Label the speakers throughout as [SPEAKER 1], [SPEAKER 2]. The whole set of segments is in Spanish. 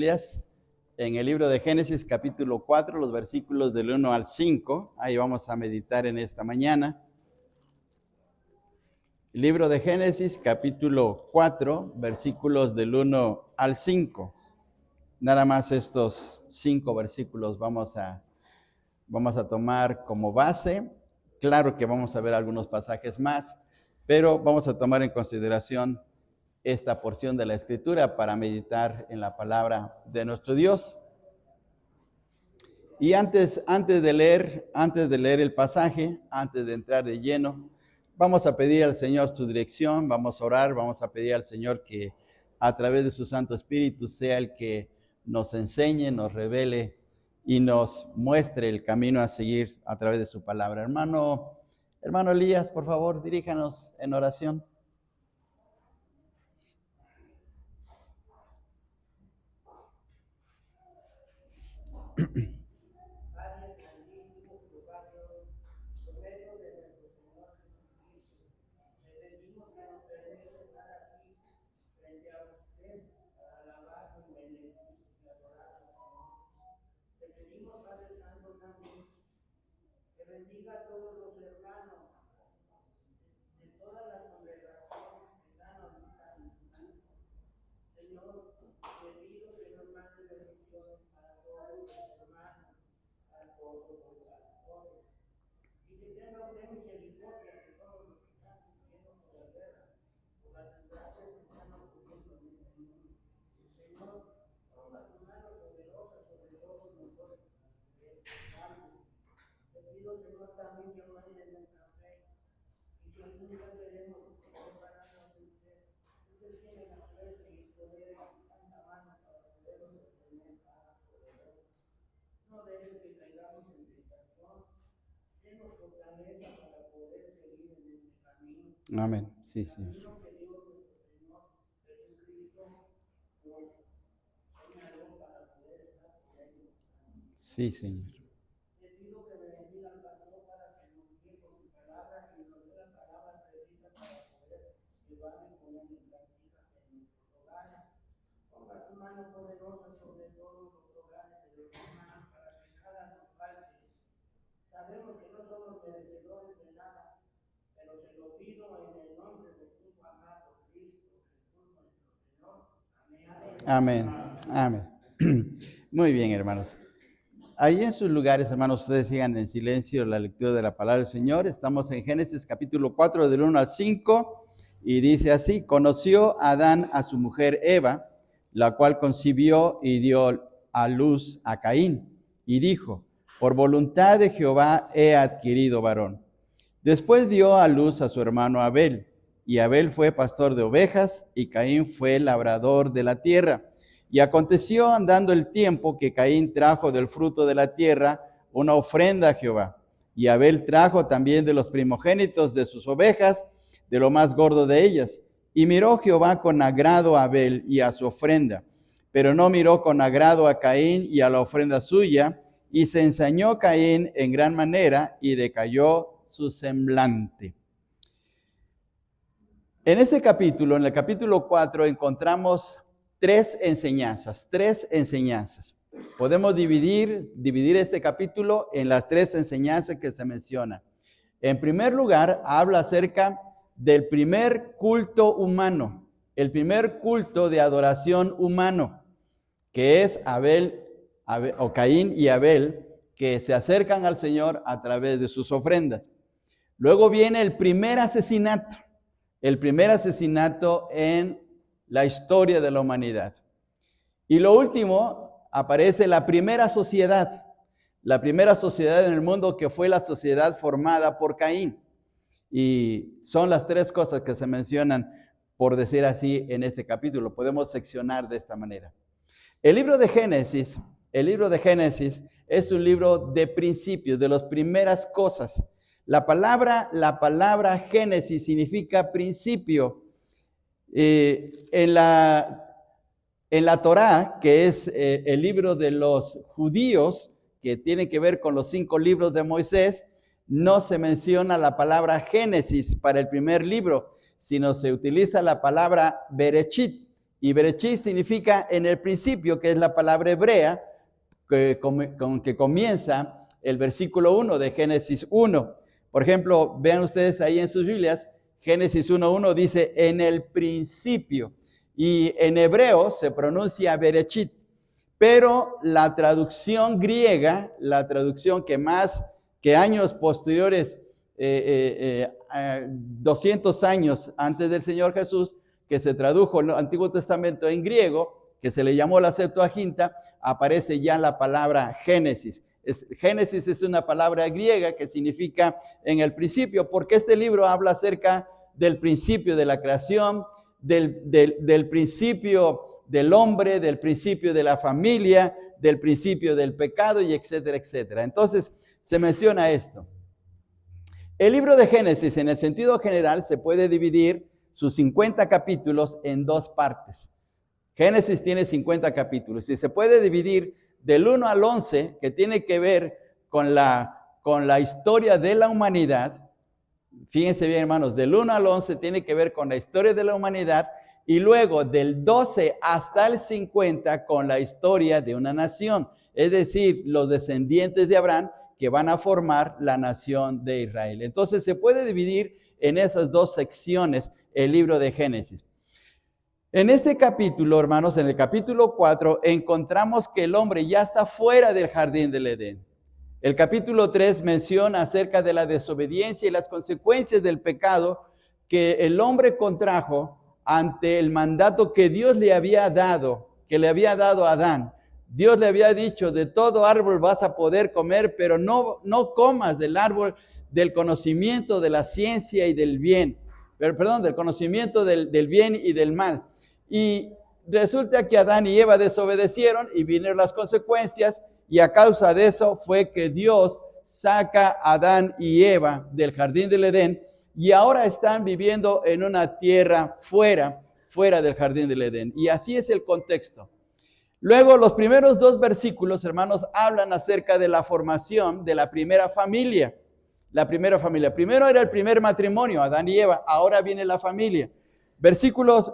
[SPEAKER 1] En el libro de Génesis capítulo 4, los versículos del 1 al 5, ahí vamos a meditar en esta mañana. Libro de Génesis capítulo 4, versículos del 1 al 5. Nada más estos 5 versículos vamos a tomar como base. Claro que vamos a ver algunos pasajes más, pero vamos a tomar en consideración esta porción de la Escritura para meditar en la palabra de nuestro Dios. Y antes de leer el pasaje, antes de entrar de lleno, vamos a pedir al Señor su dirección, vamos a orar, vamos a pedir al Señor que a través de su Santo Espíritu sea el que nos enseñe, nos revele y nos muestre el camino a seguir a través de su palabra. Hermano Elías, por favor, diríjanos en oración.
[SPEAKER 2] Bendiga a todos los hermanos de todas las congregaciones que están ahorita en su culto. Señor, te pido que nos mandes bendiciones para todos los hermanos, para todos los pastores, y que tenga usted misericordia de todos los que están sufriendo por la guerra, por las desgracias que están ocurriendo en este mundo. Señor, ponga su mano poderosa sobre todos nosotros, hermanos. Te pido, Señor, también que guarde nuestra fe. Y si algún día queremos separarnos de usted, usted tiene la fuerza y el poder en su santa mano para podernos detener, Padre poderoso. No deje que caigamos en tentación. Denos fortaleza para poder seguir en este camino.
[SPEAKER 1] Amén. Sí, sí.
[SPEAKER 2] Camino que Dios nuestro Señor Jesucristo nos señaló para poder estar con ellos.
[SPEAKER 1] Sí, Señor. Poderosa sobre todos los hogares de los hermanos para que nada nos falte. Sabemos que no somos merecedores de nada, pero se lo pido en el nombre de tu amado Cristo Jesús nuestro Señor. Amén. Amén. Amén. Muy bien, hermanos. Ahí en sus lugares, hermanos, ustedes sigan en silencio la lectura de la palabra del Señor. Estamos en Génesis capítulo 4, del 1 al 5, y dice así: conoció Adán a su mujer Eva, la cual concibió y dio a luz a Caín, y dijo: por voluntad de Jehová he adquirido varón. Después dio a luz a su hermano Abel, y Abel fue pastor de ovejas, y Caín fue labrador de la tierra. Y aconteció andando el tiempo que Caín trajo del fruto de la tierra una ofrenda a Jehová, y Abel trajo también de los primogénitos de sus ovejas, de lo más gordo de ellas. Y miró Jehová con agrado a Abel y a su ofrenda, pero no miró con agrado a Caín y a la ofrenda suya, y se ensañó Caín en gran manera y decayó su semblante. En ese capítulo, en el capítulo 4, encontramos tres enseñanzas. Podemos dividir este capítulo en las tres enseñanzas que se mencionan. En primer lugar, habla acerca del primer culto humano, el primer culto de adoración humano, que es Caín y Abel, que se acercan al Señor a través de sus ofrendas. Luego viene el primer asesinato en la historia de la humanidad. Y lo último, aparece la primera sociedad en el mundo, que fue la sociedad formada por Caín. Y son las tres cosas que se mencionan, por decir así, en este capítulo. Podemos seccionar de esta manera. El libro de Génesis es un libro de principios, de las primeras cosas. La palabra Génesis significa principio. En la Torá, que es el libro de los judíos, que tiene que ver con los 5 libros de Moisés, no se menciona la palabra Génesis para el primer libro, sino se utiliza la palabra Bereshit,
[SPEAKER 3] Y Bereshit significa en el principio, que es la palabra hebrea con que comienza el versículo 1 de Génesis 1. Por ejemplo, vean ustedes ahí en sus Biblias, Génesis 1:1 dice en el principio. Y en hebreo se pronuncia Bereshit. Pero la traducción griega, la traducción que años posteriores, 200 años antes del Señor Jesús, que se tradujo el Antiguo Testamento en griego, que se le llamó la Septuaginta, aparece ya la palabra Génesis. Génesis es una palabra griega que significa en el principio, porque este libro habla acerca del principio de la creación, del principio del hombre, del principio de la familia, del principio del pecado, y etcétera, etcétera. Entonces, se menciona esto. El libro de Génesis, en el sentido general, se puede dividir sus 50 capítulos en dos partes. Génesis tiene 50 capítulos y se puede dividir del 1 al 11, que tiene que ver con la historia de la humanidad. Fíjense bien, hermanos, del 1 al 11 tiene que ver con la historia de la humanidad, y luego del 12 hasta el 50 con la historia de una nación, es decir, los descendientes de Abraham que van a formar la nación de Israel. Entonces se puede dividir en esas dos secciones el libro de Génesis. En este capítulo, hermanos, en el capítulo 4, encontramos que el hombre ya está fuera del jardín del Edén. El capítulo 3 menciona acerca de la desobediencia y las consecuencias del pecado que el hombre contrajo ante el mandato que Dios le había dado, a Adán. Dios le había dicho, de todo árbol vas a poder comer, pero no comas del árbol del conocimiento de la ciencia y del bien. Del conocimiento del bien y del mal. Y resulta que Adán y Eva desobedecieron y vinieron las consecuencias, y a causa de eso fue que Dios saca a Adán y Eva del jardín del Edén, y ahora están viviendo en una tierra fuera del jardín del Edén. Y así es el contexto. Luego, los primeros dos versículos, hermanos, hablan acerca de la formación de la primera familia. Primero era el primer matrimonio, Adán y Eva. Ahora viene la familia. Versículos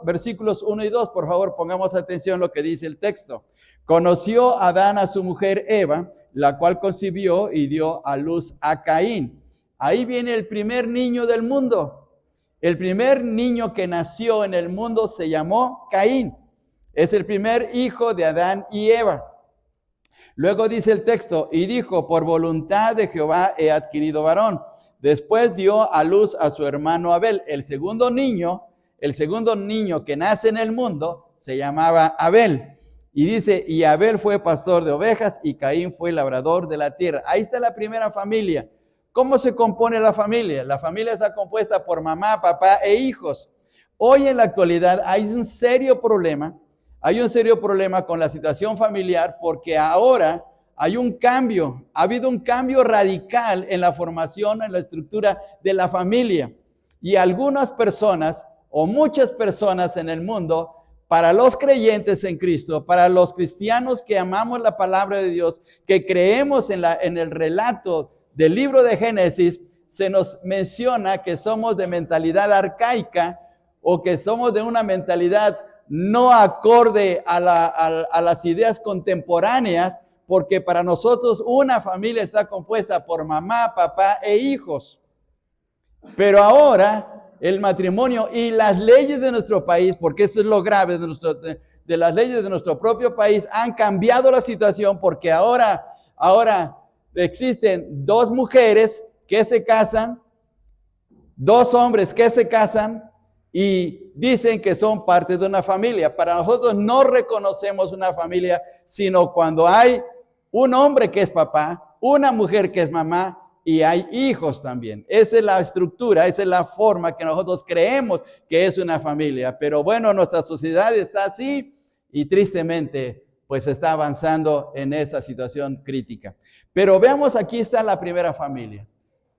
[SPEAKER 3] 1 y 2, por favor, pongamos atención a lo que dice el texto. Conoció Adán a su mujer Eva, la cual concibió y dio a luz a Caín. Ahí viene el primer niño del mundo. El primer niño que nació en el mundo se llamó Caín. Es el primer hijo de Adán y Eva. Luego dice el texto, y dijo, por voluntad de Jehová he adquirido varón. Después dio a luz a su hermano Abel. El segundo niño que nace en el mundo se llamaba Abel. Y dice, y Abel fue pastor de ovejas y Caín fue labrador de la tierra. Ahí está la primera familia. ¿Cómo se compone la familia? La familia está compuesta por mamá, papá e hijos. Hoy en la actualidad hay un serio problema con la situación familiar, porque ahora hay un cambio, ha habido un cambio radical en la formación, en la estructura de la familia. Y algunas personas, o muchas personas en el mundo, para los creyentes en Cristo, para los cristianos que amamos la palabra de Dios, que creemos en el relato del libro de Génesis, se nos menciona que somos de mentalidad arcaica, o que somos de una mentalidad no acorde a las ideas contemporáneas, porque para nosotros una familia está compuesta por mamá, papá e hijos. Pero ahora el matrimonio y las leyes de nuestro país, porque eso es lo grave de las leyes de nuestro propio país, han cambiado la situación, porque ahora existen dos mujeres que se casan, dos hombres que se casan y dicen que son parte de una familia. Para nosotros no reconocemos una familia, sino cuando hay un hombre que es papá, una mujer que es mamá y hay hijos también. Esa es la estructura, esa es la forma que nosotros creemos que es una familia. Pero bueno, nuestra sociedad está así y tristemente pues está avanzando en esa situación crítica. Pero veamos, aquí está la primera familia.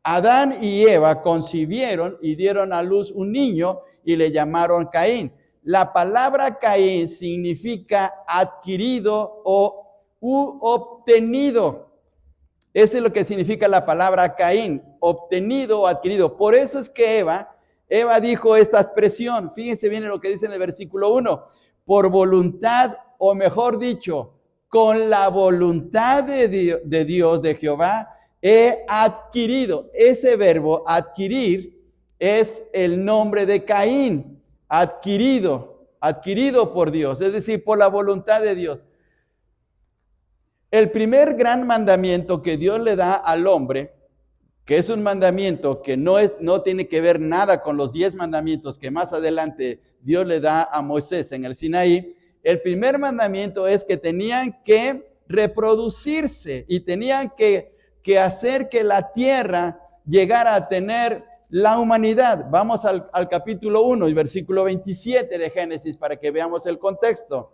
[SPEAKER 3] Adán y Eva concibieron y dieron a luz un niño y le llamaron Caín. La palabra Caín significa adquirido u obtenido. Eso es lo que significa la palabra Caín, obtenido o adquirido. Por eso es que Eva dijo esta expresión. Fíjense bien en lo que dice en el versículo 1. por voluntad, o mejor dicho, con la voluntad de Dios, de Jehová, he adquirido. Ese verbo adquirir es el nombre de Caín, adquirido por Dios, es decir, por la voluntad de Dios. El primer gran mandamiento que Dios le da al hombre, que es un mandamiento que no tiene que ver nada con los 10 mandamientos que más adelante Dios le da a Moisés en el Sinaí. El primer mandamiento es que tenían que reproducirse y tenían que hacer que la tierra llegara a tener la humanidad. Vamos al capítulo 1 y versículo 27 de Génesis para que veamos el contexto.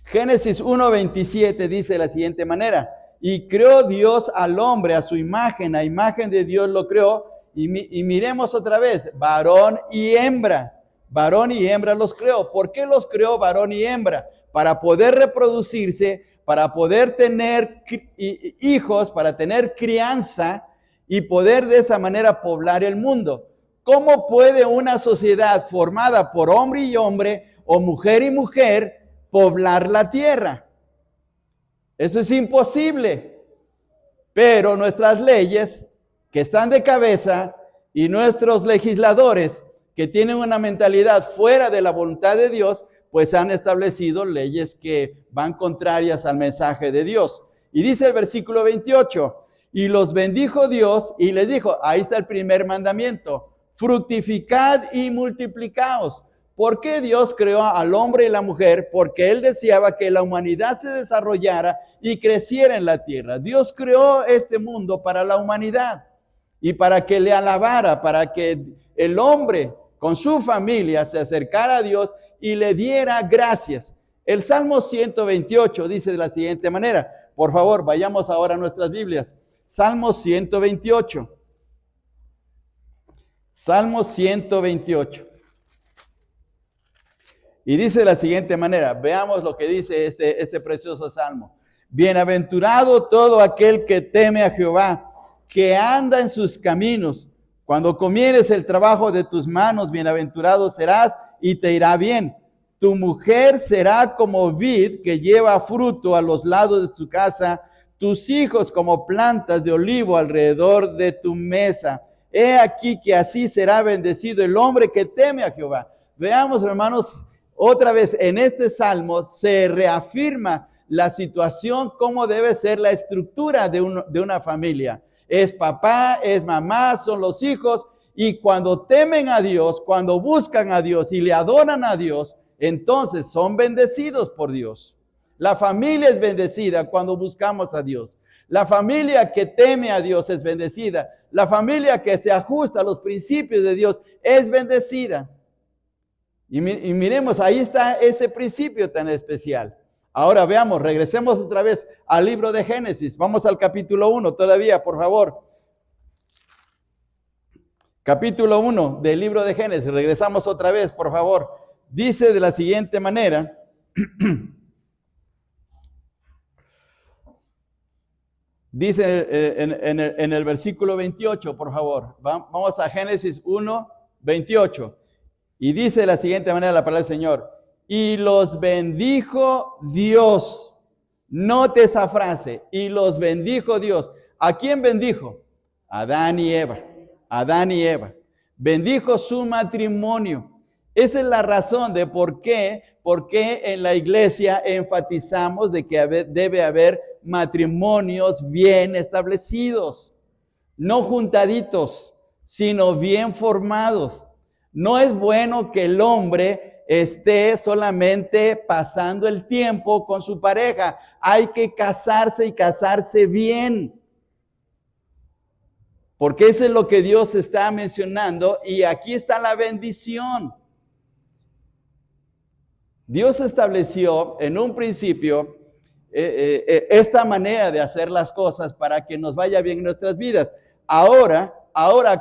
[SPEAKER 3] Génesis 1:27 dice de la siguiente manera: y creó Dios al hombre a su imagen, a imagen de Dios lo creó. Y miremos otra vez, varón y hembra los creó. ¿Por qué los creó varón y hembra? Para poder reproducirse, para poder tener hijos, para tener crianza y poder de esa manera poblar el mundo. ¿Cómo puede una sociedad formada por hombre y hombre o mujer y mujer poblar la tierra? Eso es imposible. Pero nuestras leyes, que están de cabeza, y nuestros legisladores, que tienen una mentalidad fuera de la voluntad de Dios, pues han establecido leyes que van contrarias al mensaje de Dios. Y dice el versículo 28, y los bendijo Dios y les dijo, ahí está el primer mandamiento, fructificad y multiplicaos. ¿Por qué Dios creó al hombre y la mujer? Porque Él deseaba que la humanidad se desarrollara y creciera en la tierra. Dios creó este mundo para la humanidad y para que le alabara, para que el hombre con su familia se acercara a Dios y le diera gracias. El Salmo 128 dice de la siguiente manera. Por favor, vayamos ahora a nuestras Biblias. Salmo 128. Salmo 128. Y dice de la siguiente manera, veamos lo que dice este precioso salmo. Bienaventurado todo aquel que teme a Jehová, que anda en sus caminos. Cuando comieres el trabajo de tus manos, bienaventurado serás y te irá bien. Tu mujer será como vid que lleva fruto a los lados de su casa, tus hijos como plantas de olivo alrededor de tu mesa. He aquí que así será bendecido el hombre que teme a Jehová. Veamos, hermanos, otra vez en este salmo se reafirma la situación, cómo debe ser la estructura de una familia. Es papá, es mamá, son los hijos, y cuando temen a Dios, cuando buscan a Dios y le adoran a Dios, entonces son bendecidos por Dios. La familia es bendecida cuando buscamos a Dios. La familia que teme a Dios es bendecida. La familia que se ajusta a los principios de Dios es bendecida. Y miremos, ahí está ese principio tan especial. Ahora veamos, regresemos otra vez al libro de Génesis. Vamos al capítulo 1 todavía, por favor. Capítulo 1 del libro de Génesis. Regresamos otra vez, por favor. Dice de la siguiente manera. Dice en el versículo 28, por favor. Vamos a Génesis 1, 28. Y dice de la siguiente manera la palabra del Señor. Y los bendijo Dios. Note esa frase. Y los bendijo Dios. ¿A quién bendijo? Adán y Eva. Adán y Eva. Bendijo su matrimonio. Esa es la razón de por qué en la iglesia enfatizamos de que debe haber matrimonios bien establecidos. No juntaditos, sino bien formados. No es bueno que el hombre esté solamente pasando el tiempo con su pareja. Hay que casarse y casarse bien. Porque eso es lo que Dios está mencionando y aquí está la bendición. Dios estableció en un principio esta manera de hacer las cosas para que nos vaya bien en nuestras vidas. Ahora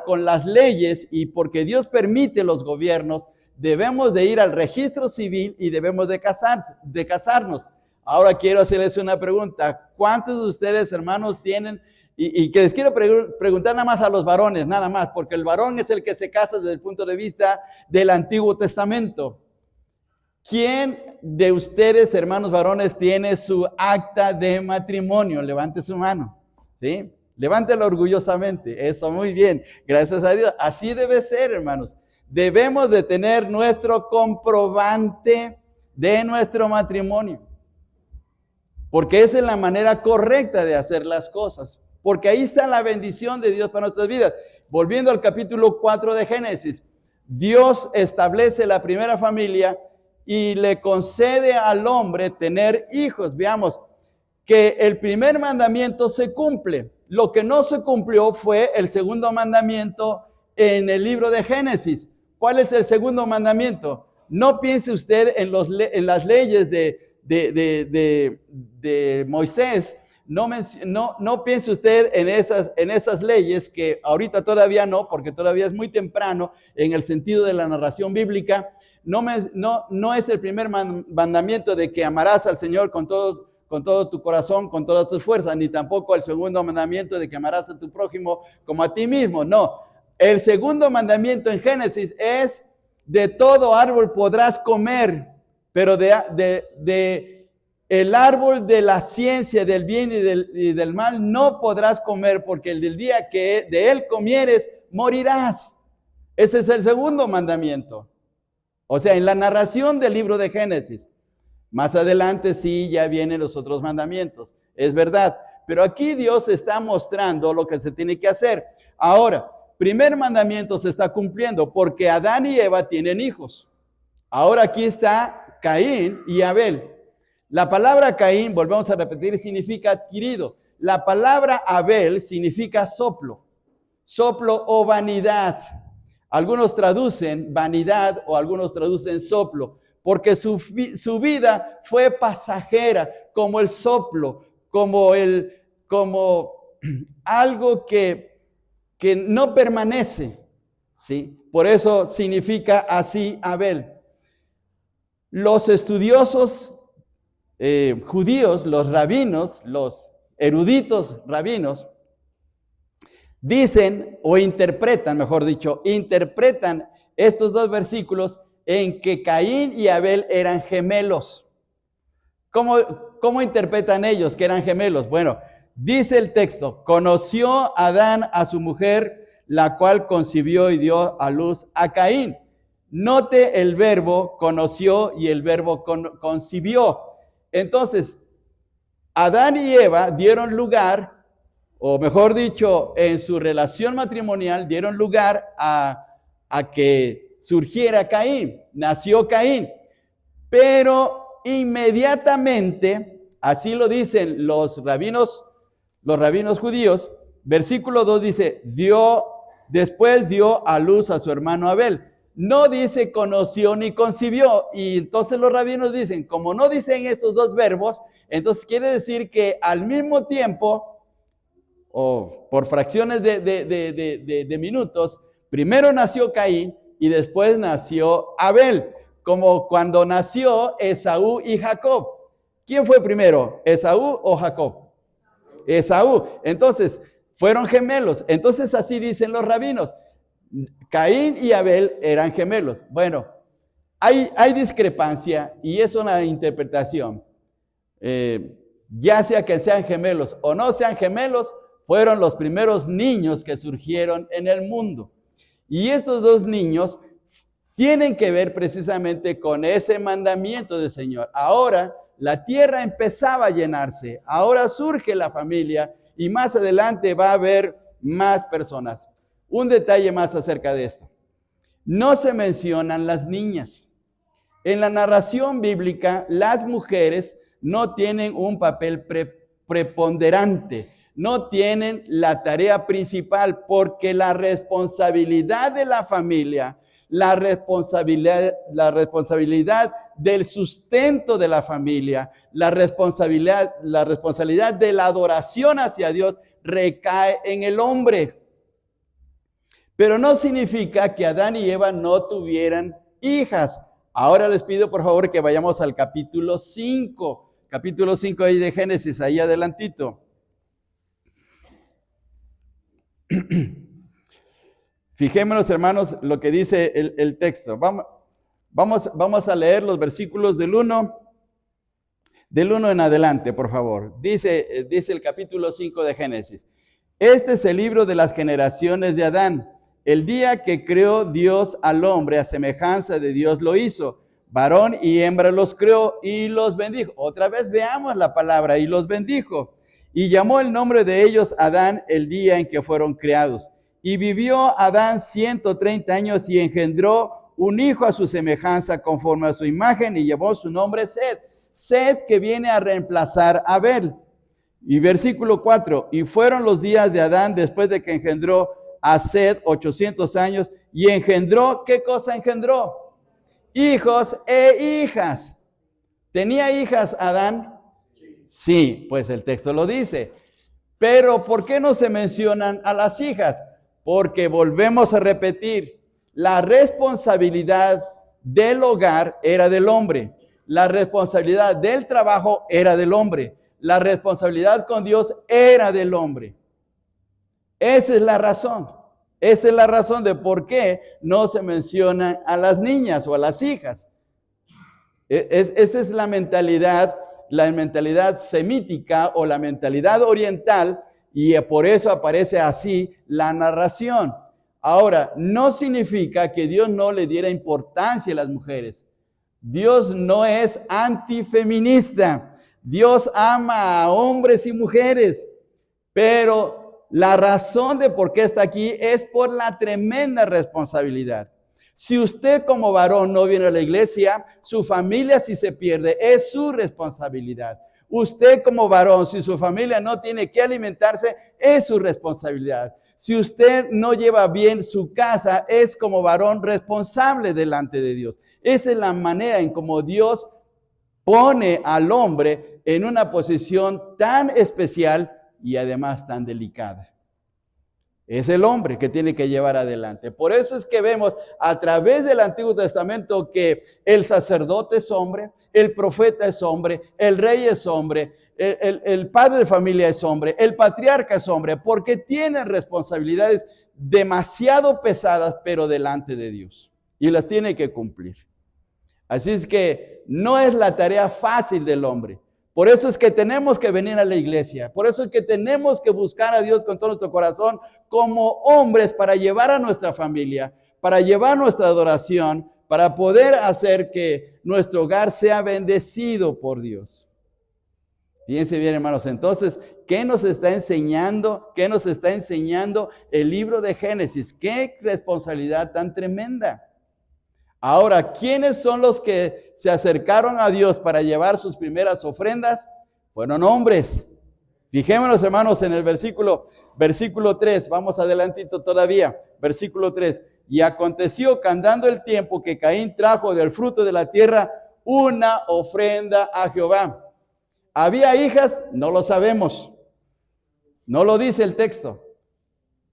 [SPEAKER 3] con las leyes y porque Dios permite los gobiernos, debemos de ir al registro civil y debemos de casarnos. Ahora quiero hacerles una pregunta. ¿Cuántos de ustedes, hermanos, tienen, y que les quiero preguntar nada más a los varones, nada más, porque el varón es el que se casa desde el punto de vista del Antiguo Testamento. ¿Quién de ustedes, hermanos varones, tiene su acta de matrimonio? Levante su mano, ¿sí? Levántelo orgullosamente. Eso, muy bien. Gracias a Dios. Así debe ser, hermanos. Debemos de tener nuestro comprobante de nuestro matrimonio. Porque esa es la manera correcta de hacer las cosas. Porque ahí está la bendición de Dios para nuestras vidas. Volviendo al capítulo 4 de Génesis. Dios establece la primera familia y le concede al hombre tener hijos. Veamos que el primer mandamiento se cumple. Lo que no se cumplió fue el segundo mandamiento en el libro de Génesis. ¿Cuál es el segundo mandamiento? No piense usted en las leyes de Moisés. No piense usted en esas leyes que ahorita todavía no, porque todavía es muy temprano en el sentido de la narración bíblica. No es el primer mandamiento de que amarás al Señor con todo tu corazón, con todas tus fuerzas, ni tampoco el segundo mandamiento de que amarás a tu prójimo como a ti mismo. No, el segundo mandamiento en Génesis es: de todo árbol podrás comer, pero el árbol de la ciencia del bien y del mal no podrás comer, porque el del día que de él comieres, morirás. Ese es el segundo mandamiento. O sea, en la narración del libro de Génesis. Más adelante sí ya vienen los otros mandamientos. Es verdad. Pero aquí Dios está mostrando lo que se tiene que hacer. Ahora, primer mandamiento se está cumpliendo porque Adán y Eva tienen hijos. Ahora aquí está Caín y Abel. La palabra Caín, volvemos a repetir, significa adquirido. La palabra Abel significa soplo o vanidad. Algunos traducen vanidad o algunos traducen soplo, porque su vida fue pasajera, como el soplo, como algo que no permanece, ¿sí? Por eso significa así Abel. Los estudiosos judíos, los rabinos, los eruditos rabinos, dicen o interpretan, mejor dicho, interpretan estos dos versículos en que Caín y Abel eran gemelos. ¿Cómo interpretan ellos que eran gemelos? Bueno, dice el texto: conoció Adán a su mujer, la cual concibió y dio a luz a Caín. Note el verbo conoció y el verbo concibió. Entonces, Adán y Eva dieron lugar, o mejor dicho, en su relación matrimonial dieron lugar a que surgiera Caín. Nació Caín. Pero inmediatamente, así lo dicen los rabinos judíos, versículo 2 dice: después dio a luz a su hermano Abel. No dice conoció ni concibió. Y entonces los rabinos dicen, como no dicen esos dos verbos, entonces quiere decir que al mismo tiempo, o por fracciones de minutos, primero nació Caín y después nació Abel, como cuando nació Esaú y Jacob. ¿Quién fue primero, Esaú o Jacob? Esaú. Entonces, fueron gemelos. Entonces así dicen los rabinos. Caín y Abel eran gemelos. Bueno, hay discrepancia y es una interpretación. Ya sea que sean gemelos o no sean gemelos, fueron los primeros niños que surgieron en el mundo. Y estos dos niños tienen que ver precisamente con ese mandamiento del Señor. Ahora la tierra empezaba a llenarse, ahora surge la familia y más adelante va a haber más personas. Un detalle más acerca de esto. No se mencionan las niñas. En la narración bíblica, las mujeres no tienen un papel preponderante, no tienen la tarea principal, porque la responsabilidad de la familia, la responsabilidad del sustento de la familia, la responsabilidad de la adoración hacia Dios recae en el hombre. Pero no significa que Adán y Eva no tuvieran hijas. Ahora les pido por favor que vayamos al capítulo 5. Capítulo 5 ahí de Génesis, ahí adelantito. Fijémonos, hermanos, lo que dice el texto. Vamos a leer los versículos del 1 en adelante, por favor. Dice el capítulo 5 de Génesis. Este es el libro de las generaciones de Adán. El día que creó Dios al hombre, a semejanza de Dios lo hizo. Varón y hembra los creó y los bendijo. Otra vez veamos la palabra, y los bendijo. Y llamó el nombre de ellos Adán el día en que fueron creados. Y vivió Adán 130 años y engendró un hijo a su semejanza conforme a su imagen y llamó su nombre Set. Set, que viene a reemplazar a Abel. Y versículo 4, y fueron los días de Adán después de que engendró a Set 800 años y engendró, ¿qué cosa engendró? Hijos e hijas. ¿Tenía hijas Adán? Sí, pues el texto lo dice. Pero ¿por qué no se mencionan a las hijas? Porque volvemos a repetir, la responsabilidad del hogar era del hombre. La responsabilidad del trabajo era del hombre. La responsabilidad con Dios era del hombre. Esa es la razón. Esa es la razón de por qué no se menciona a las niñas o a las hijas. Esa es la mentalidad semítica o la mentalidad oriental, y por eso aparece así la narración. Ahora, no significa que Dios no le diera importancia a las mujeres. Dios no es antifeminista. Dios ama a hombres y mujeres, pero la razón de por qué está aquí es por la tremenda responsabilidad. Si usted como varón no viene a la iglesia, su familia si se pierde, es su responsabilidad. Usted como varón, si su familia no tiene que alimentarse, es su responsabilidad. Si usted no lleva bien su casa, es como varón responsable delante de Dios. Esa es la manera en cómo Dios pone al hombre en una posición tan especial y además tan delicada. Es el hombre que tiene que llevar adelante. Por eso es que vemos a través del Antiguo Testamento que el sacerdote es hombre, el profeta es hombre, el rey es hombre, el padre de familia es hombre, el patriarca es hombre, porque tienen responsabilidades demasiado pesadas, pero delante de Dios. Y las tiene que cumplir. Así es que no es la tarea fácil del hombre. Por eso es que tenemos que venir a la iglesia. Por eso es que tenemos que buscar a Dios con todo nuestro corazón como hombres para llevar a nuestra familia, para llevar nuestra adoración, para poder hacer que nuestro hogar sea bendecido por Dios. Fíjense bien, hermanos. Entonces, ¿qué nos está enseñando? ¿Qué nos está enseñando el libro de Génesis? ¡Qué responsabilidad tan tremenda! Ahora, ¿quiénes son los que se acercaron a Dios para llevar sus primeras ofrendas? Fueron hombres. Fijémonos, hermanos, en el versículo 3. Vamos adelantito todavía. Versículo 3. Y aconteció que andando el tiempo que Caín trajo del fruto de la tierra una ofrenda a Jehová. ¿Había hijas? No lo sabemos. No lo dice el texto.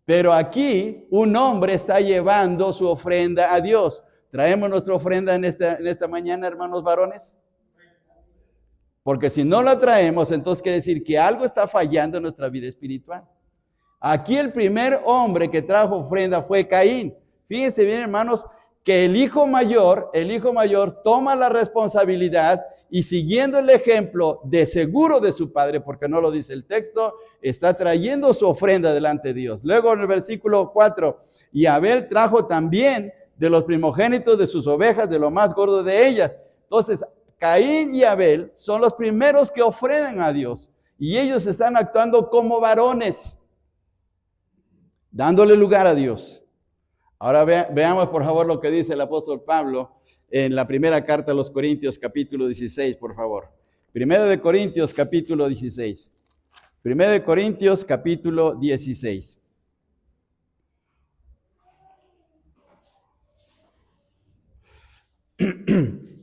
[SPEAKER 3] Pero aquí un hombre está llevando su ofrenda a Dios. ¿Traemos nuestra ofrenda en esta mañana, hermanos varones? Porque si no la traemos, entonces quiere decir que algo está fallando en nuestra vida espiritual. Aquí el primer hombre que trajo ofrenda fue Caín. Fíjense bien, hermanos, que el hijo mayor toma la responsabilidad y siguiendo el ejemplo de seguro de su padre, porque no lo dice el texto, está trayendo su ofrenda delante de Dios. Luego en el versículo 4, y Abel trajo también de los primogénitos de sus ovejas, de lo más gordo de ellas. Entonces, Caín y Abel son los primeros que ofrendan a Dios. Y ellos están actuando como varones, dándole lugar a Dios. Ahora veamos, por favor, lo que dice el apóstol Pablo en la primera carta a los Corintios, capítulo 16, por favor. Primero de Corintios, capítulo 16. Primero de Corintios, capítulo 16.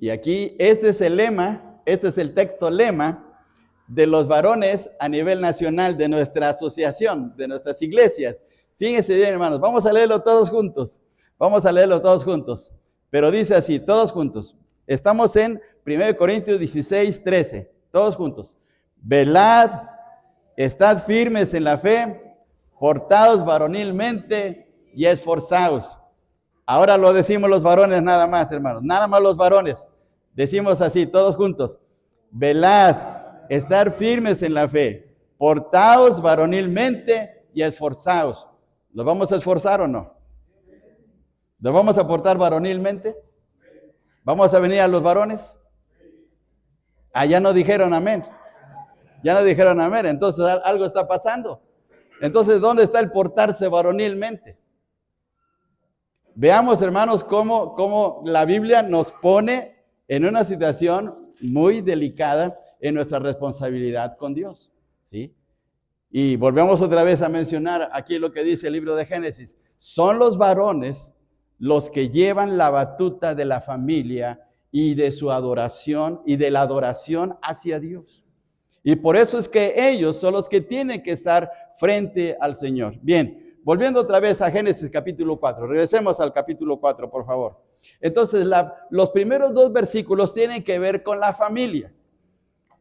[SPEAKER 3] Y aquí este es el lema, este es el texto lema de los varones a nivel nacional de nuestra asociación, de nuestras iglesias. Fíjense bien, hermanos, vamos a leerlo todos juntos. Vamos a leerlo todos juntos. Pero dice así, todos juntos. Estamos en 1 Corintios 16, 13. Todos juntos. Velad, estad firmes en la fe, portaos varonilmente y esforzaos. Ahora lo decimos los varones nada más, hermanos. Nada más los varones. Decimos así, todos juntos. Velad, estar firmes en la fe. Portaos varonilmente y esforzaos. ¿Los vamos a esforzar o no? ¿Los vamos a portar varonilmente? ¿Vamos a venir a los varones? Ya no dijeron amén. Ya no dijeron amén. Entonces algo está pasando. Entonces, ¿dónde está el portarse varonilmente? Veamos, hermanos, cómo la Biblia nos pone en una situación muy delicada en nuestra responsabilidad con Dios, ¿sí? Y volvemos otra vez a mencionar aquí lo que dice el libro de Génesis. Son los varones los que llevan la batuta de la familia y de su adoración y de la adoración hacia Dios. Y por eso es que ellos son los que tienen que estar frente al Señor. Bien, volviendo otra vez a Génesis capítulo 4. Regresemos al capítulo 4, por favor. Entonces, los primeros 2 versículos tienen que ver con la familia.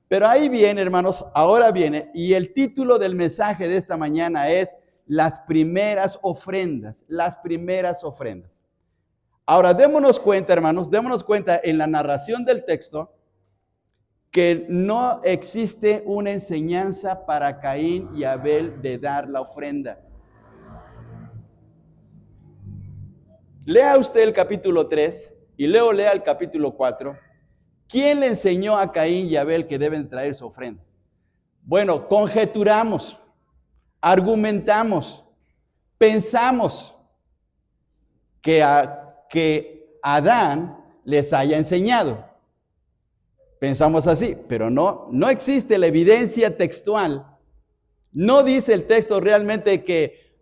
[SPEAKER 3] Pero ahí viene, hermanos, ahora viene, y el título del mensaje de esta mañana es las primeras ofrendas, las primeras ofrendas. Ahora, démonos cuenta, hermanos, démonos cuenta en la narración del texto que no existe una enseñanza para Caín y Abel de dar la ofrenda. Lea usted el capítulo 3 y luego lea el capítulo 4. ¿Quién le enseñó a Caín y Abel que deben traer su ofrenda? Bueno, conjeturamos, argumentamos, pensamos que Adán les haya enseñado. Pensamos así, pero no existe la evidencia textual. No dice el texto realmente que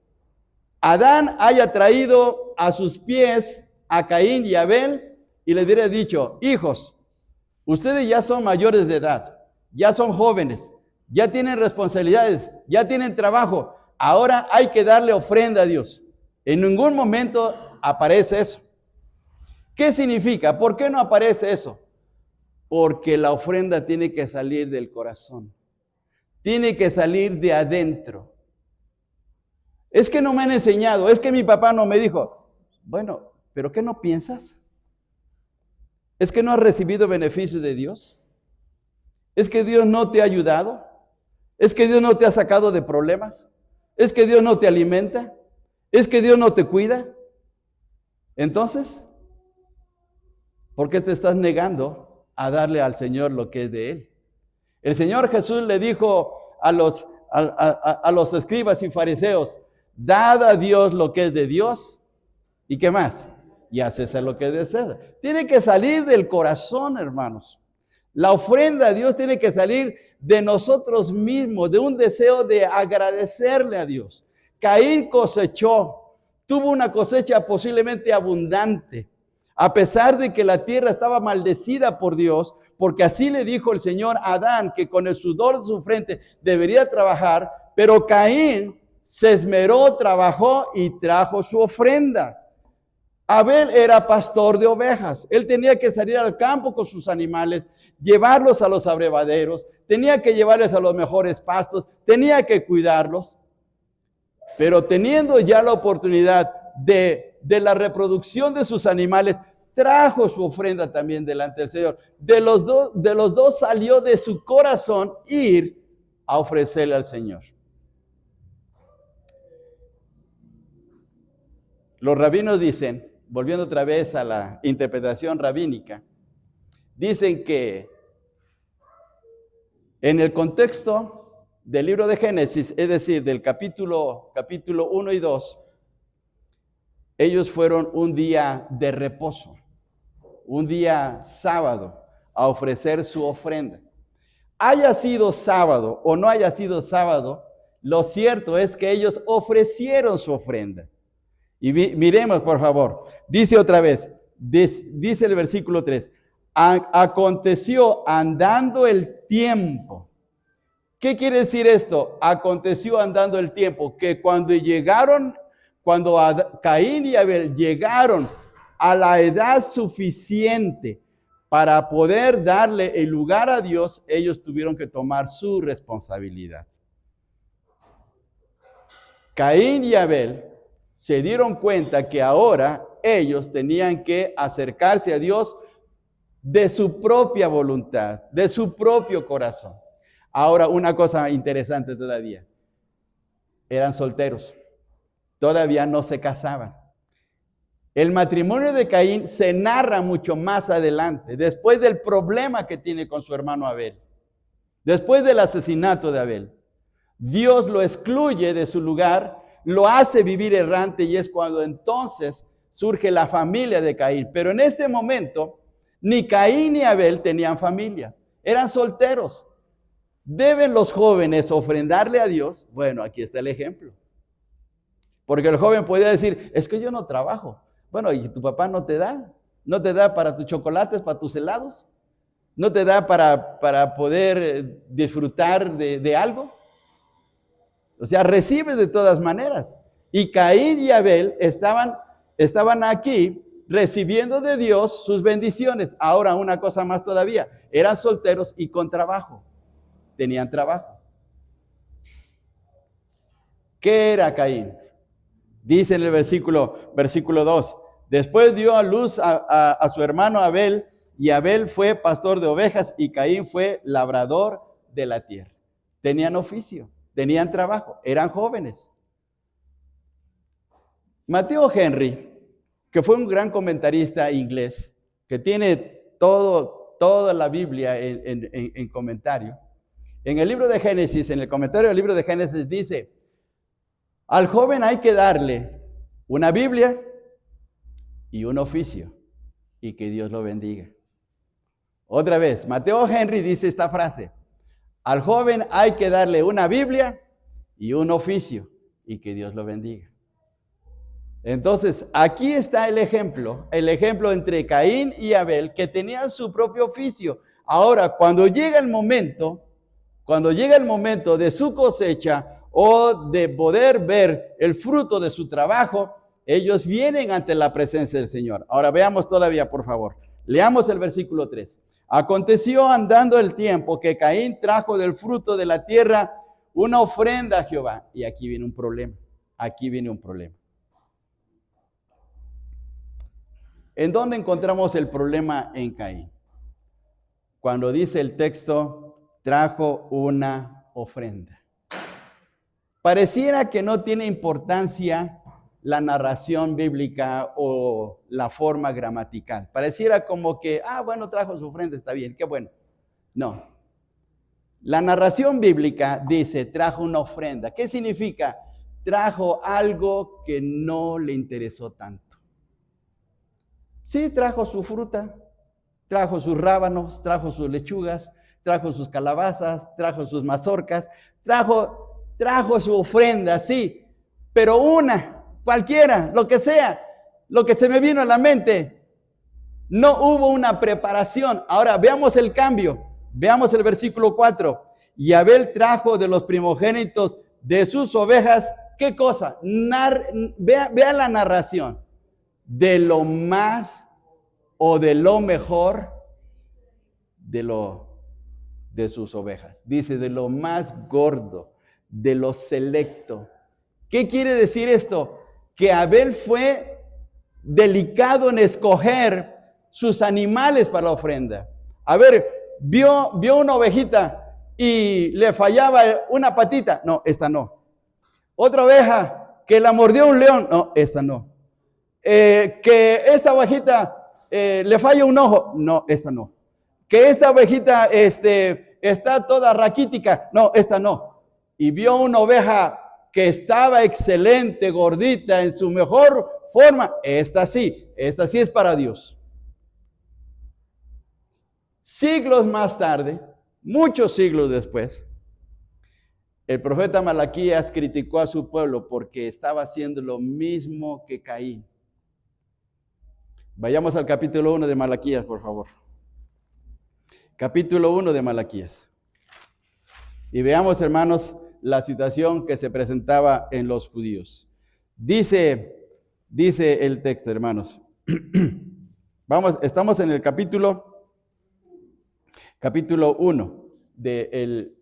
[SPEAKER 3] Adán haya traído a sus pies a Caín y Abel y les hubiera dicho, hijos, ustedes ya son mayores de edad, ya son jóvenes, ya tienen responsabilidades, ya tienen trabajo, ahora hay que darle ofrenda a Dios. En ningún momento aparece eso. ¿Qué significa? ¿Por qué no aparece eso? Porque la ofrenda tiene que salir del corazón, tiene que salir de adentro. Es que no me han enseñado, es que mi papá no me dijo. Bueno, ¿pero qué no piensas? ¿Es que no has recibido beneficio de Dios? ¿Es que Dios no te ha ayudado? ¿Es que Dios no te ha sacado de problemas? ¿Es que Dios no te alimenta? ¿Es que Dios no te cuida? Entonces, ¿por qué te estás negando a darle al Señor lo que es de Él? El Señor Jesús le dijo a los escribas y fariseos, dad a Dios lo que es de Dios, ¿y qué más? Y a César lo que es de César. Tiene que salir del corazón, hermanos. La ofrenda a Dios tiene que salir de nosotros mismos, de un deseo de agradecerle a Dios. Caín cosechó, tuvo una cosecha posiblemente abundante, a pesar de que la tierra estaba maldecida por Dios, porque así le dijo el Señor a Adán, que con el sudor de su frente debería trabajar, pero Caín se esmeró, trabajó y trajo su ofrenda. Abel era pastor de ovejas. Él tenía que salir al campo con sus animales, llevarlos a los abrevaderos, tenía que llevarles a los mejores pastos, tenía que cuidarlos. Pero teniendo ya la oportunidad de la reproducción de sus animales, trajo su ofrenda también delante del Señor. De los dos salió de su corazón ir a ofrecerle al Señor. Los rabinos dicen, volviendo otra vez a la interpretación rabínica, dicen que en el contexto del libro de Génesis, es decir, del capítulo 1 y 2, ellos fueron un día de reposo, un día sábado, a ofrecer su ofrenda. Haya sido sábado o no haya sido sábado, lo cierto es que ellos ofrecieron su ofrenda. Y miremos, por favor, dice otra vez, dice el versículo 3, aconteció andando el tiempo. ¿Qué quiere decir esto? Aconteció andando el tiempo, que cuando Caín y Abel llegaron a la edad suficiente para poder darle el lugar a Dios, ellos tuvieron que tomar su responsabilidad. Caín y Abel se dieron cuenta que ahora ellos tenían que acercarse a Dios de su propia voluntad, de su propio corazón. Ahora, una cosa interesante todavía. Eran solteros. Todavía no se casaban. El matrimonio de Caín se narra mucho más adelante, después del problema que tiene con su hermano Abel. Después del asesinato de Abel. Dios lo excluye de su lugar, lo hace vivir errante y es cuando entonces surge la familia de Caín. Pero en este momento, ni Caín ni Abel tenían familia, eran solteros. ¿Deben los jóvenes ofrendarle a Dios? Bueno, aquí está el ejemplo. Porque el joven podía decir, es que yo no trabajo. Bueno, ¿y tu papá no te da? ¿No te da para tus chocolates, para tus helados? ¿No te da para poder disfrutar de algo? O sea, recibe de todas maneras. Y Caín y Abel estaban aquí recibiendo de Dios sus bendiciones. Ahora, una cosa más todavía. Eran solteros y con trabajo. Tenían trabajo. ¿Qué era Caín? Dice en el versículo 2. Después dio a luz a su hermano Abel, y Abel fue pastor de ovejas y Caín fue labrador de la tierra. Tenían oficio, tenían trabajo, eran jóvenes. Mateo Henry, que fue un gran comentarista inglés, que tiene toda la Biblia en comentario, en el libro de Génesis, en el comentario del libro de Génesis dice, al joven hay que darle una Biblia y un oficio, y que Dios lo bendiga. Otra vez, Mateo Henry dice esta frase, al joven hay que darle una Biblia y un oficio, y que Dios lo bendiga. Entonces, aquí está el ejemplo entre Caín y Abel, que tenían su propio oficio. Ahora, cuando llega el momento de su cosecha, o de poder ver el fruto de su trabajo, ellos vienen ante la presencia del Señor. Ahora veamos todavía, por favor. Leamos el versículo 3. Aconteció andando el tiempo que Caín trajo del fruto de la tierra una ofrenda a Jehová. Y aquí viene un problema. ¿En dónde encontramos el problema en Caín? Cuando dice el texto, trajo una ofrenda. Pareciera que no tiene importancia la narración bíblica o la forma gramatical. Pareciera como que, bueno, trajo su ofrenda, está bien, qué bueno. No. La narración bíblica dice, trajo una ofrenda. ¿Qué significa? Trajo algo que no le interesó tanto. Sí, trajo su fruta, trajo sus rábanos, trajo sus lechugas, trajo sus calabazas, trajo sus mazorcas, trajo su ofrenda, sí, pero una, cualquiera, lo que sea, lo que se me vino a la mente. No hubo una preparación. Ahora veamos el cambio. Veamos el versículo 4. Y Abel trajo de los primogénitos de sus ovejas, ¿qué cosa? Vea la narración. De lo más o de lo mejor de sus ovejas. Dice, de lo más gordo, de lo selecto. ¿Qué quiere decir esto? Que Abel fue delicado en escoger sus animales para la ofrenda. A ver, vio una ovejita y le fallaba una patita. No, esta no. Otra oveja que la mordió un león. No, esta no. Que esta ovejita le falla un ojo. No, esta no. Que esta ovejita está toda raquítica. No, esta no. Y vio una oveja que estaba excelente, gordita, en su mejor forma. Esta sí es para Dios. Siglos más tarde, muchos siglos después, el profeta Malaquías criticó a su pueblo porque estaba haciendo lo mismo que Caín. Vayamos al capítulo 1 de Malaquías, por favor. Capítulo 1 de Malaquías. Y veamos, hermanos, la situación que se presentaba en los judíos. Dice el texto, hermanos. Estamos en el capítulo 1 del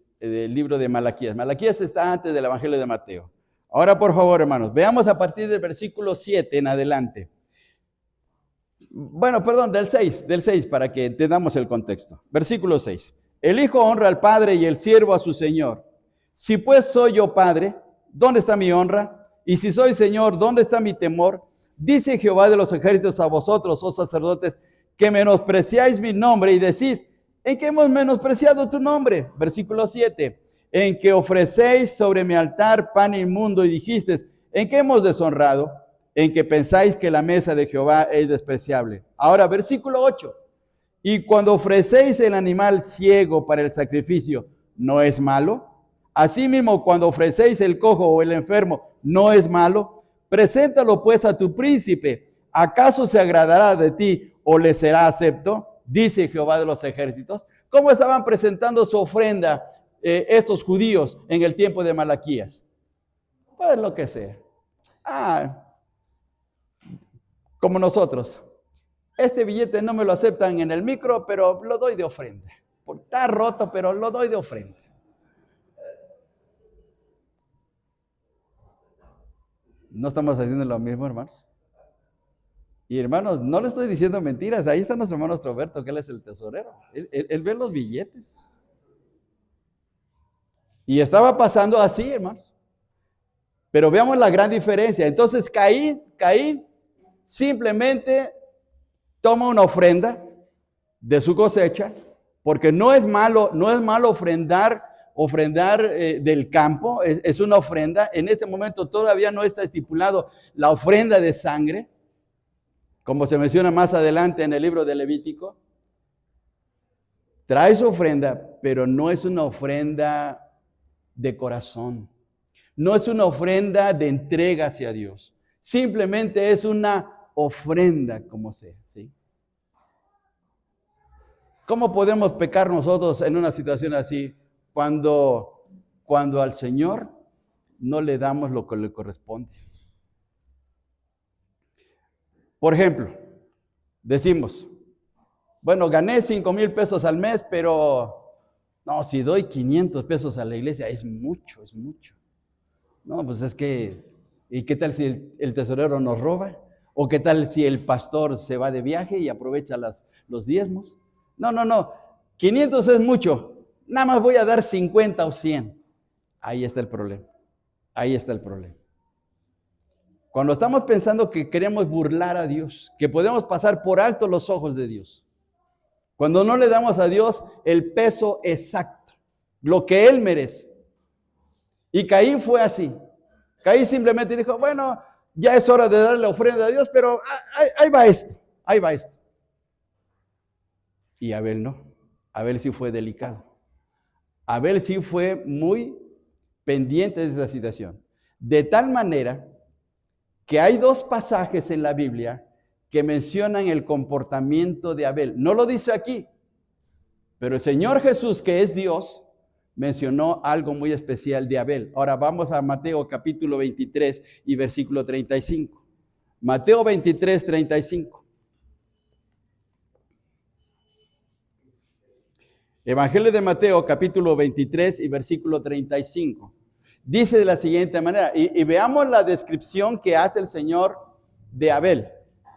[SPEAKER 3] libro de Malaquías. Malaquías está antes del Evangelio de Mateo. Ahora, por favor, hermanos, veamos a partir del versículo 7 en adelante. Bueno, perdón, del 6, para que entendamos el contexto. Versículo 6. El Hijo honra al Padre y el siervo a su Señor. Si pues soy yo Padre, ¿dónde está mi honra? Y si soy Señor, ¿dónde está mi temor? Dice Jehová de los ejércitos a vosotros, oh sacerdotes, que menospreciáis mi nombre y decís, ¿en qué hemos menospreciado tu nombre? Versículo 7. En que ofrecéis sobre mi altar pan inmundo y dijisteis, ¿en qué hemos deshonrado? En que pensáis que la mesa de Jehová es despreciable. Ahora, versículo 8. Y cuando ofrecéis el animal ciego para el sacrificio, ¿no es malo? Asimismo, cuando ofrecéis el cojo o el enfermo, ¿no es malo? Preséntalo pues a tu príncipe. ¿Acaso se agradará de ti o le será acepto? Dice Jehová de los ejércitos. ¿Cómo estaban presentando su ofrenda estos judíos en el tiempo de Malaquías? Pues lo que sea. Como nosotros. Este billete no me lo aceptan en el micro, pero lo doy de ofrenda. Está roto, pero lo doy de ofrenda. ¿No estamos haciendo lo mismo, hermanos? Y hermanos, no le estoy diciendo mentiras. Ahí está nuestro hermano Roberto, que él es el tesorero. Él ve los billetes. Y estaba pasando así, hermanos. Pero veamos la gran diferencia. Entonces Caín simplemente toma una ofrenda de su cosecha, porque no es malo ofrendar del campo, es una ofrenda. En este momento todavía no está estipulado la ofrenda de sangre, como se menciona más adelante en el libro de Levítico. Trae su ofrenda, pero no es una ofrenda de corazón. No es una ofrenda de entrega hacia Dios. Simplemente es una ofrenda, como sea, ¿sí? ¿Cómo podemos pecar nosotros en una situación así cuando al Señor no le damos lo que le corresponde? Por ejemplo, decimos, bueno, gané 5,000 pesos al mes, pero no, si doy 500 pesos a la iglesia, es mucho. No, pues es que, ¿y qué tal si el tesorero nos roba? ¿O qué tal si el pastor se va de viaje y aprovecha los diezmos? No, 500 es mucho, nada más voy a dar 50 o 100. Ahí está el problema. Cuando estamos pensando que queremos burlar a Dios, que podemos pasar por alto los ojos de Dios, cuando no le damos a Dios el peso exacto, lo que Él merece. Y Caín fue así. Caín simplemente dijo, bueno, ya es hora de darle la ofrenda a Dios, pero ahí va esto. Y Abel no. Abel sí fue delicado. Abel sí fue muy pendiente de esa situación. De tal manera que hay 2 pasajes en la Biblia que mencionan el comportamiento de Abel. No lo dice aquí, pero el Señor Jesús, que es Dios, mencionó algo muy especial de Abel. Ahora vamos a Mateo capítulo 23 y versículo 35. Mateo 23, 35. Evangelio de Mateo capítulo 23 y versículo 35. Dice de la siguiente manera, y veamos la descripción que hace el Señor de Abel.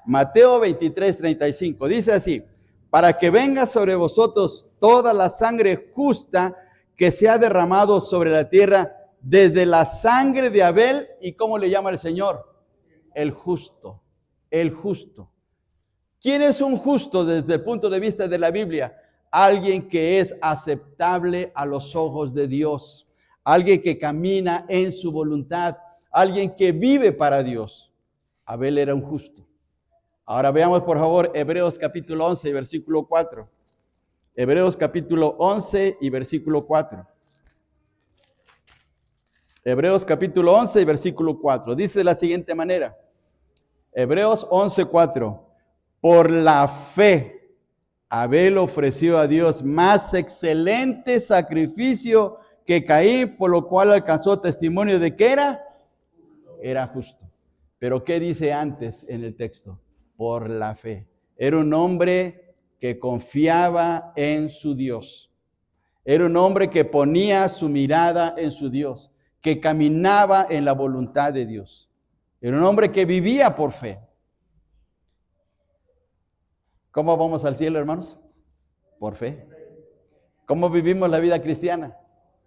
[SPEAKER 3] Mateo 23, 35. Dice así, para que venga sobre vosotros toda la sangre justa que se ha derramado sobre la tierra, desde la sangre de Abel, ¿y cómo le llama el Señor? El justo. ¿Quién es un justo desde el punto de vista de la Biblia? Alguien que es aceptable a los ojos de Dios, alguien que camina en su voluntad, alguien que vive para Dios. Abel era un justo. Ahora veamos por favor Hebreos capítulo 11 y versículo 4. Hebreos capítulo 11 y versículo 4. Hebreos capítulo 11 y versículo 4. Dice de la siguiente manera. Hebreos 11, 4. Por la fe, Abel ofreció a Dios más excelente sacrificio que Caín, por lo cual alcanzó testimonio de que era justo. Pero ¿qué dice antes en el texto? Por la fe. Era un hombre que confiaba en su Dios. Era un hombre que ponía su mirada en su Dios, que caminaba en la voluntad de Dios. Era un hombre que vivía por fe. ¿Cómo vamos al cielo, hermanos? Por fe. ¿Cómo vivimos la vida cristiana?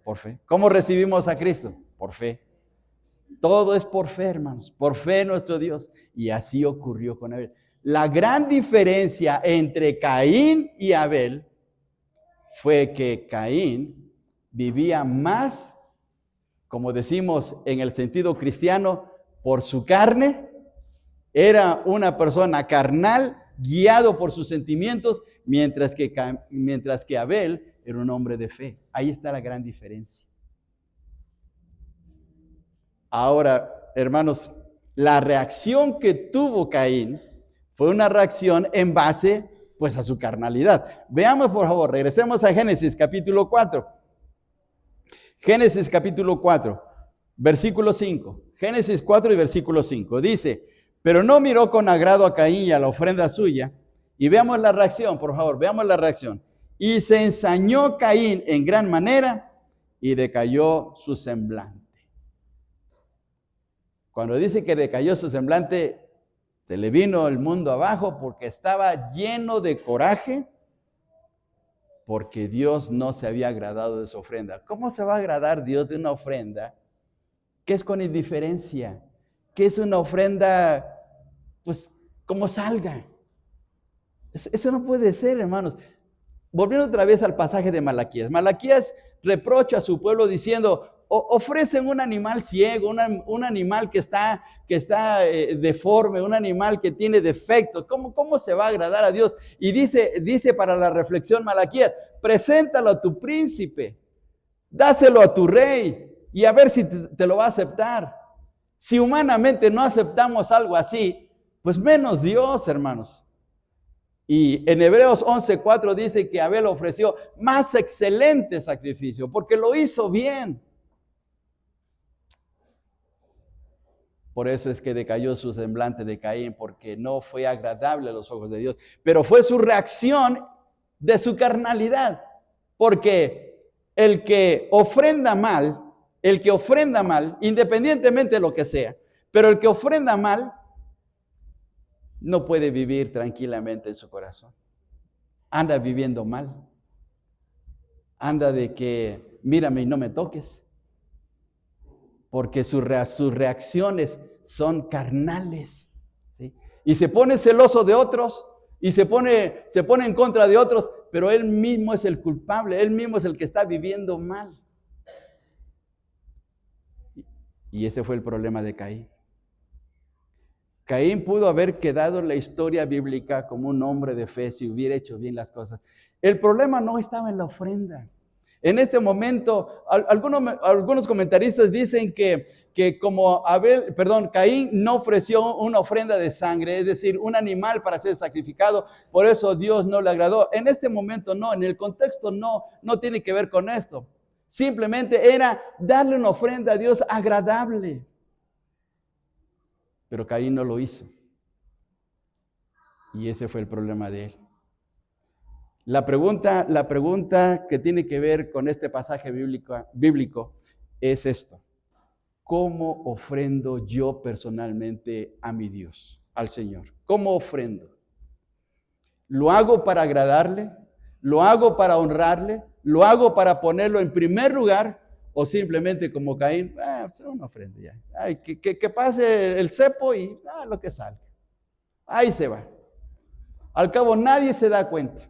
[SPEAKER 3] Por fe. ¿Cómo recibimos a Cristo? Por fe. Todo es por fe, hermanos. Por fe en nuestro Dios. Y así ocurrió con Abel. La gran diferencia entre Caín y Abel fue que Caín vivía más, como decimos en el sentido cristiano, por su carne. Era una persona carnal, guiado por sus sentimientos, mientras que Abel era un hombre de fe. Ahí está la gran diferencia. Ahora, hermanos, la reacción que tuvo Caín fue una reacción en base, pues, a su carnalidad. Veamos, por favor, regresemos a Génesis capítulo 4. Génesis capítulo 4, versículo 5. Génesis 4 y versículo 5. Dice, pero no miró con agrado a Caín y a la ofrenda suya. Y veamos la reacción, por favor, veamos la reacción. Y se ensañó Caín en gran manera y decayó su semblante. Cuando dice que decayó su semblante, se le vino el mundo abajo porque estaba lleno de coraje, porque Dios no se había agradado de su ofrenda. ¿Cómo se va a agradar Dios de una ofrenda que es con indiferencia? Que es una ofrenda, pues, como salga. Eso no puede ser, hermanos. Volviendo otra vez al pasaje de Malaquías. Malaquías reprocha a su pueblo diciendo, ofrecen un animal ciego, un animal que está deforme, un animal que tiene defectos. ¿Cómo se va a agradar a Dios? Y dice para la reflexión Malaquías, preséntalo a tu príncipe, dáselo a tu rey y a ver si te lo va a aceptar. Si humanamente no aceptamos algo así, pues menos Dios, hermanos. Y en Hebreos 11:4 dice que Abel ofreció más excelente sacrificio porque lo hizo bien. Por eso es que decayó su semblante de Caín, porque no fue agradable a los ojos de Dios. Pero fue su reacción de su carnalidad. Porque el que ofrenda mal, independientemente de lo que sea, pero el que ofrenda mal, no puede vivir tranquilamente en su corazón. Anda viviendo mal. Anda de que, mírame y no me toques. Porque sus reacciones son carnales, ¿sí? Y se pone celoso de otros, y se pone en contra de otros, pero él mismo es el culpable, él mismo es el que está viviendo mal. Y ese fue el problema de Caín. Caín pudo haber quedado en la historia bíblica como un hombre de fe si hubiera hecho bien las cosas. El problema no estaba en la ofrenda. En este momento, algunos comentaristas dicen que como Caín no ofreció una ofrenda de sangre, es decir, un animal para ser sacrificado, por eso Dios no le agradó. En este momento no, en el contexto no tiene que ver con esto. Simplemente era darle una ofrenda a Dios agradable. Pero Caín no lo hizo. Y ese fue el problema de él. La pregunta que tiene que ver con este pasaje bíblico es esto. ¿Cómo ofrendo yo personalmente a mi Dios, al Señor? ¿Cómo ofrendo? ¿Lo hago para agradarle? ¿Lo hago para honrarle? ¿Lo hago para ponerlo en primer lugar? ¿O simplemente como Caín, pues una ofrenda ya? Ay, que pase el cepo y lo que salga. Ahí se va. Al cabo nadie se da cuenta.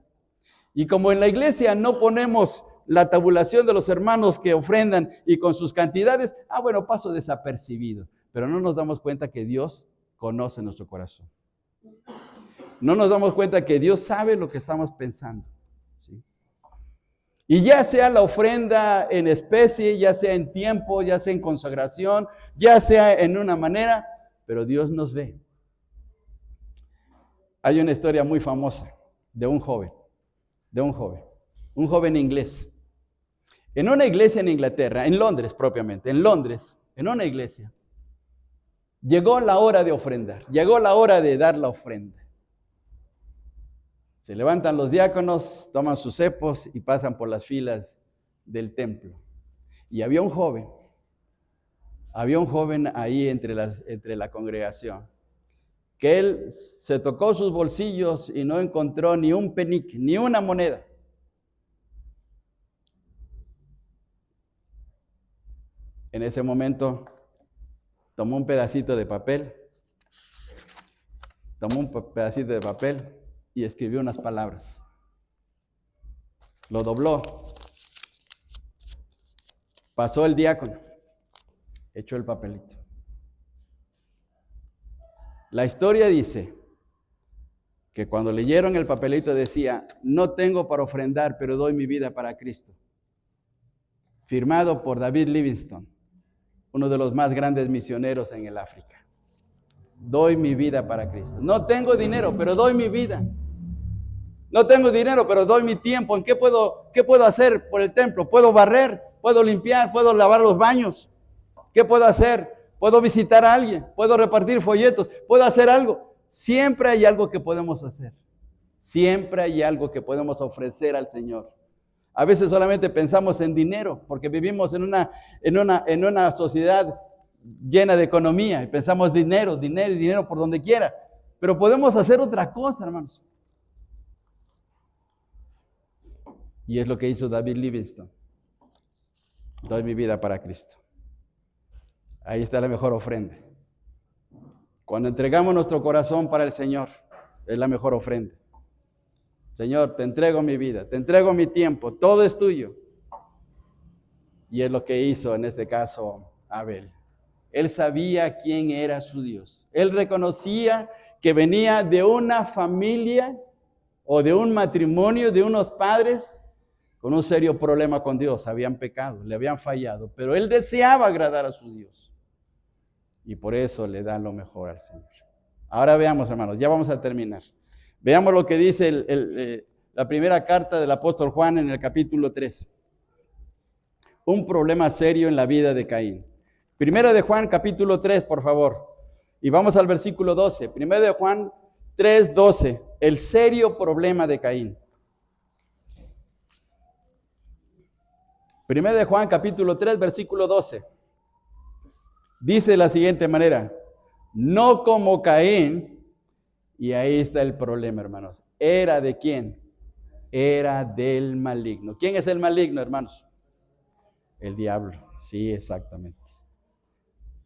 [SPEAKER 3] Y como en la iglesia no ponemos la tabulación de los hermanos que ofrendan y con sus cantidades, bueno, paso desapercibido. Pero no nos damos cuenta que Dios conoce nuestro corazón. No nos damos cuenta que Dios sabe lo que estamos pensando, ¿sí? Y ya sea la ofrenda en especie, ya sea en tiempo, ya sea en consagración, ya sea en una manera, pero Dios nos ve. Hay una historia muy famosa de un joven inglés. En una iglesia en Inglaterra, en Londres propiamente, en una iglesia, llegó la hora de ofrendar, llegó la hora de dar la ofrenda. Se levantan los diáconos, toman sus cepos y pasan por las filas del templo. Y había un joven Había un joven ahí entre la congregación, que él se tocó sus bolsillos y no encontró ni un penique, ni una moneda. En ese momento tomó un pedacito de papel, y escribió unas palabras. Lo dobló. Pasó el diácono, echó el papelito. La historia dice que cuando leyeron el papelito decía: no tengo para ofrendar, pero doy mi vida para Cristo. Firmado por David Livingstone, uno de los más grandes misioneros en el África. Doy mi vida para Cristo. No tengo dinero, pero doy mi vida. No tengo dinero, pero doy mi tiempo. ¿En qué puedo hacer por el templo? ¿Puedo barrer? ¿Puedo limpiar? ¿Puedo lavar los baños? ¿Qué puedo hacer? ¿Puedo visitar a alguien? ¿Puedo repartir folletos? ¿Puedo hacer algo? Siempre hay algo que podemos hacer. Siempre hay algo que podemos ofrecer al Señor. A veces solamente pensamos en dinero, porque vivimos en una sociedad llena de economía y pensamos dinero por donde quiera. Pero podemos hacer otra cosa, hermanos. Y es lo que hizo David Livingstone. Doy mi vida para Cristo. Ahí está la mejor ofrenda. Cuando entregamos nuestro corazón para el Señor, es la mejor ofrenda. Señor, te entrego mi vida, te entrego mi tiempo, todo es tuyo. Y es lo que hizo en este caso Abel. Él sabía quién era su Dios. Él reconocía que venía de una familia o de un matrimonio, de unos padres con un serio problema con Dios. Habían pecado, le habían fallado, pero él deseaba agradar a su Dios. Y por eso le da lo mejor al Señor. Ahora veamos, hermanos, ya vamos a terminar. Veamos lo que dice la primera carta del apóstol Juan en el capítulo 3. Un problema serio en la vida de Caín. Primera de Juan, capítulo 3, por favor. Y vamos al versículo 12. Primera de Juan 3, 12. El serio problema de Caín. Primera de Juan, capítulo 3, versículo 12. Dice de la siguiente manera: no como Caín, y ahí está el problema, hermanos. ¿Era de quién? Era del maligno. ¿Quién es el maligno, hermanos? El diablo. Sí, exactamente.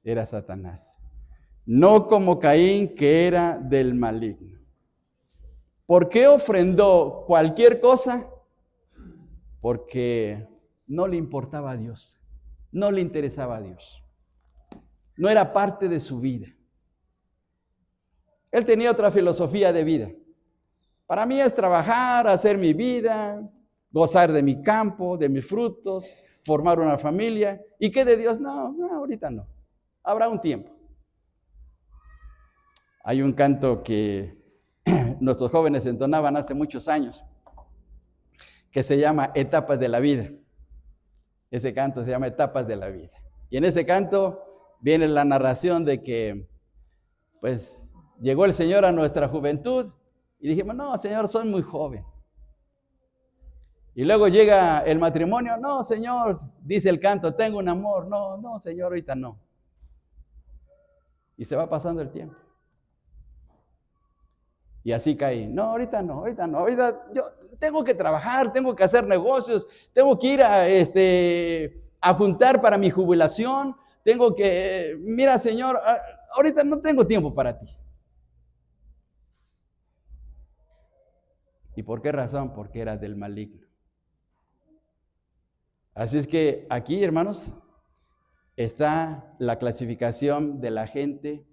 [SPEAKER 3] Era Satanás. No como Caín, que era del maligno. ¿Por qué ofrendó cualquier cosa? Porque no le importaba a Dios. No le interesaba a Dios. No era parte de su vida. Él tenía otra filosofía de vida. Para mí es trabajar, hacer mi vida, gozar de mi campo, de mis frutos, formar una familia. ¿Y qué de Dios? No, ahorita no. Habrá un tiempo. Hay un canto que nuestros jóvenes entonaban hace muchos años, que se llama Etapas de la Vida. Ese canto se llama Etapas de la Vida. Y en ese canto viene la narración de que, pues, llegó el Señor a nuestra juventud y dijimos: no, Señor, soy muy joven. Y luego llega el matrimonio: no, Señor, dice el canto, tengo un amor. No, Señor, ahorita no. Y se va pasando el tiempo. Y así caí. No, ahorita no. Ahorita yo tengo que trabajar, tengo que hacer negocios, tengo que ir a juntar para mi jubilación, tengo que, mira, Señor, ahorita no tengo tiempo para ti. ¿Y por qué razón? Porque era del maligno. Así es que aquí, hermanos, está la clasificación de la gente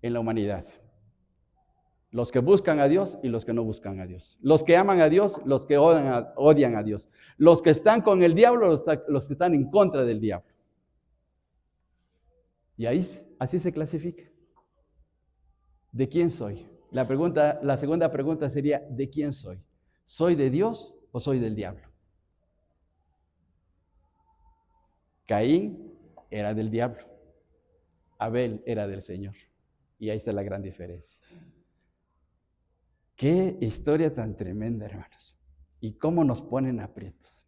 [SPEAKER 3] en la humanidad. Los que buscan a Dios y los que no buscan a Dios. Los que aman a Dios, los que odian a Dios. Los que están con el diablo, los que están en contra del diablo. Y ahí, así se clasifica. ¿De quién soy? La segunda pregunta sería: ¿de quién soy? ¿Soy de Dios o soy del diablo? Caín era del diablo. Abel era del Señor. Y ahí está la gran diferencia. Qué historia tan tremenda, hermanos. Y cómo nos ponen aprietos.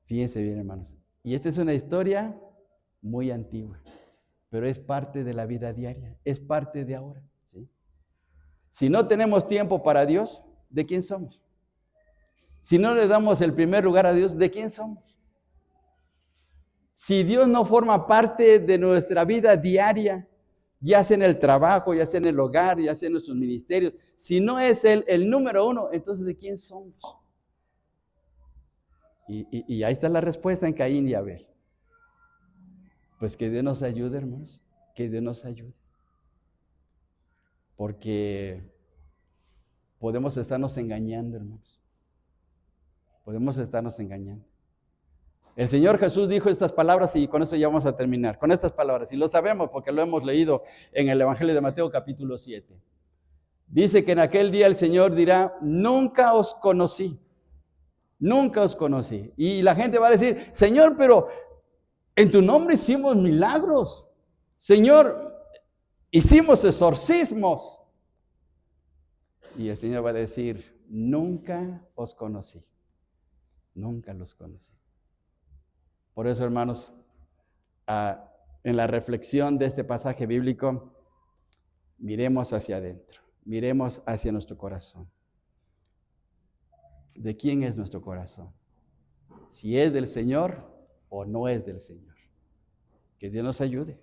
[SPEAKER 3] Fíjense bien, hermanos. Y esta es una historia muy antigua, pero es parte de la vida diaria, es parte de ahora, ¿sí? Si no tenemos tiempo para Dios, ¿de quién somos? Si no le damos el primer lugar a Dios, ¿de quién somos? Si Dios no forma parte de nuestra vida diaria, ya sea en el trabajo, ya sea en el hogar, ya sea en nuestros ministerios, si no es el número uno, entonces ¿de quién somos? Y ahí está la respuesta en Caín y Abel. Pues que Dios nos ayude, hermanos, que Dios nos ayude. Porque podemos estarnos engañando, hermanos. Podemos estarnos engañando. El Señor Jesús dijo estas palabras y con eso ya vamos a terminar. Con estas palabras, y lo sabemos porque lo hemos leído en el Evangelio de Mateo capítulo 7. Dice que en aquel día el Señor dirá, nunca os conocí. Nunca os conocí. Y la gente va a decir, Señor, pero en tu nombre hicimos milagros. Señor, hicimos exorcismos. Y el Señor va a decir, nunca os conocí. Nunca los conocí. Por eso, hermanos, en la reflexión de este pasaje bíblico, miremos hacia adentro, miremos hacia nuestro corazón. ¿De quién es nuestro corazón? Si es del Señor o no es del Señor. Que Dios nos ayude,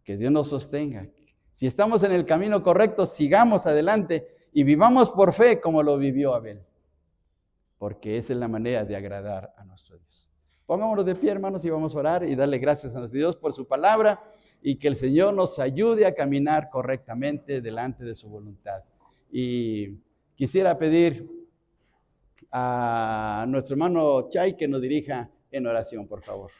[SPEAKER 3] que Dios nos sostenga. Si estamos en el camino correcto, sigamos adelante y vivamos por fe como lo vivió Abel, porque esa es la manera de agradar a nuestro Dios. Pongámonos de pie, hermanos, y vamos a orar y darle gracias a nuestro Dios por su palabra y que el Señor nos ayude a caminar correctamente delante de su voluntad. Y quisiera pedir a nuestro hermano Chay que nos dirija en oración, por favor.